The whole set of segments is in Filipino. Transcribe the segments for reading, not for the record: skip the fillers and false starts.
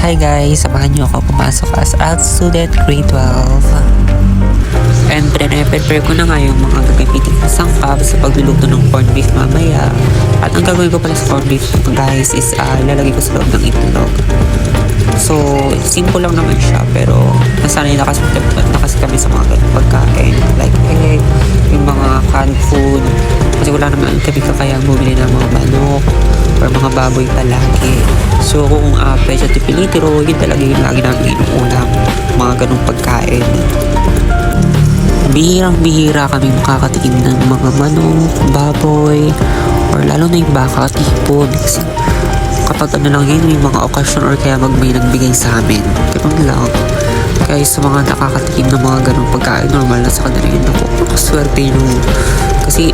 Hi guys, samahan niyo ako pumasok as out student grade 12. And prepare ko na nga yung mga gagamitin ko sangkap sa pagluluto ng corned beef mamaya. At ang gagawin ko pala sa corned beef guys is ilalagay ko sa loob ng itlog. So, simple lang naman siya pero nasanay na kasi kami sa mga ganung pagkain like egg, yung mga canned food. Kasi wala naman kami kakayang bumili ng mga manok or mga baboy palagi. So kung peso tipilitiro, yun talaga yung lagi namin inuulam, mga ganung pagkain. Bihirang-bihira kami makakatikim ng mga manok, baboy, or lalo na yung baka at hipon. Kasi kapag ano lang yun, may mga okasyon or kaya may nagbigay sa amin. Ganun lang. Kaya sa mga nakakatikim ng mga ganung pagkain, normal na sa kanila yun ako. Swerte nyo. Kasi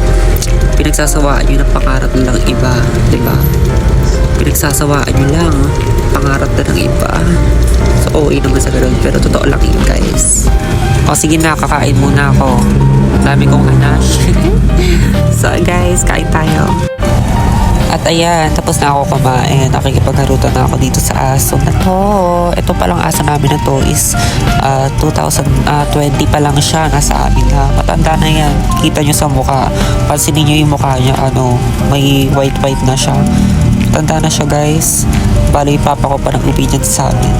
pinagsasawaan nyo ng pangarap nilang iba, diba? Pinagsasawaan nyo lang pangarap na ng iba. So OA naman sa ganun, pero totoo lang yun guys. O sige na, kakain muna ako. Dami kong hanash. So guys, kain tayo. At ayan, tapos na ako kumain. Nakikipagharutan na ako dito sa aso na to. Ito palang aso namin na to is 2020 pa lang siya. Nasa amin na. Matanda na yan. Kita nyo sa mukha. Pansinin nyo yung mukha niya. May white na siya. Matanda na siya guys. Bali, papa ko pa ng obedience sa amin.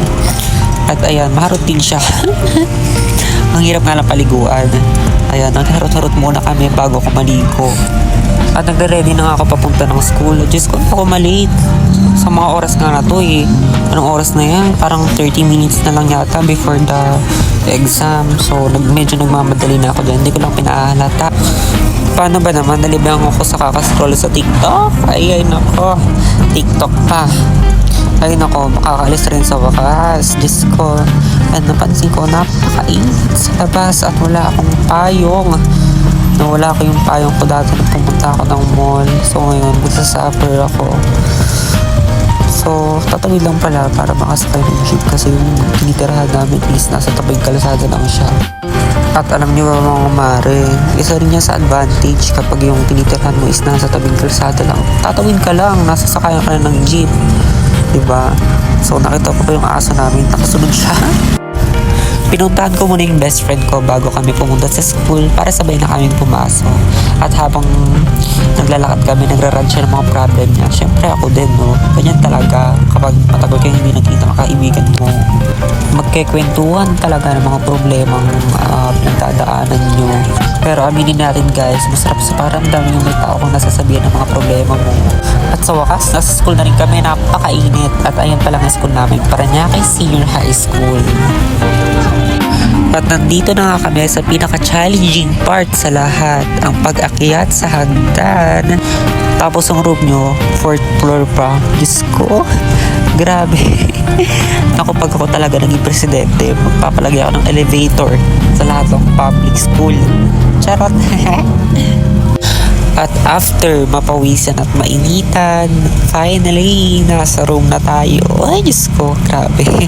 At ayan, maharot din siya. Ang hirap nga lang paliguan. Ayan, nagharot-harot muna kami bago ko maligo. At nagre-ready na nga ako papunta ng school. Diyos ko, ako malate. Sa mga oras nga na to eh. Anong oras na yan? Parang 30 minutes na lang yata before the exam. So, medyo nagmamadali na ako dyan. Hindi ko lang pinahalata. Paano ba naman? Nalibang ako sa kakascroll sa TikTok. Ay nako. TikTok pa. Ay nako, makakalis rin sa wakas. Diyos ko. At napansin ko, napakainit sa labas at wala akong payong. Nawala ko yung payong ko dati na pumunta ako ng mall. So ngayon, magsasuffer ako. So, tatawid lang pala para makasakay ng jeep kasi yung tinitirahan namin is nasa tabing kalsada lang siya. At alam niyo mga mare, isa rin niya sa advantage kapag yung tinitirahan mo is nasa tabing kalsada lang. Tatawid ka lang, nasa sakayan ka na ng jeep. Diba? So, nakita ko pa yung aso namin, nakasunod siya. Pinuntahan ko muna yung best friend ko bago kami pumunta sa school para sabay na kaming pumasok. At habang naglalakad kami, nagra-run siya ng mga problem niya. Siyempre ako din, no? Ganyan talaga kapag matagal kayo hindi nakita kaibigan mo. Magkikwentuhan talaga ng mga problemang pinagdadaanan nyo. Pero aminin natin guys, masarap sa paramdam yung may tao kung nasasabihan ng mga problema mo. At sa wakas, nasa school na rin kami, napakainit. At ayun pa lang ang school namin, Paranaque Senior High School. At nandito na nga kami sa pinaka-challenging part sa lahat, ang pag-akyat sa hagdan. Tapos ang room nyo, 4th floor pa. Diyos ko, grabe. Ako pag ako talaga naging presidente, magpapalagay ako ng elevator sa lahat ng public school. Charot. At after mapawisan at mainitan, finally, nasa room na tayo. Ay, Diyos ko, grabe.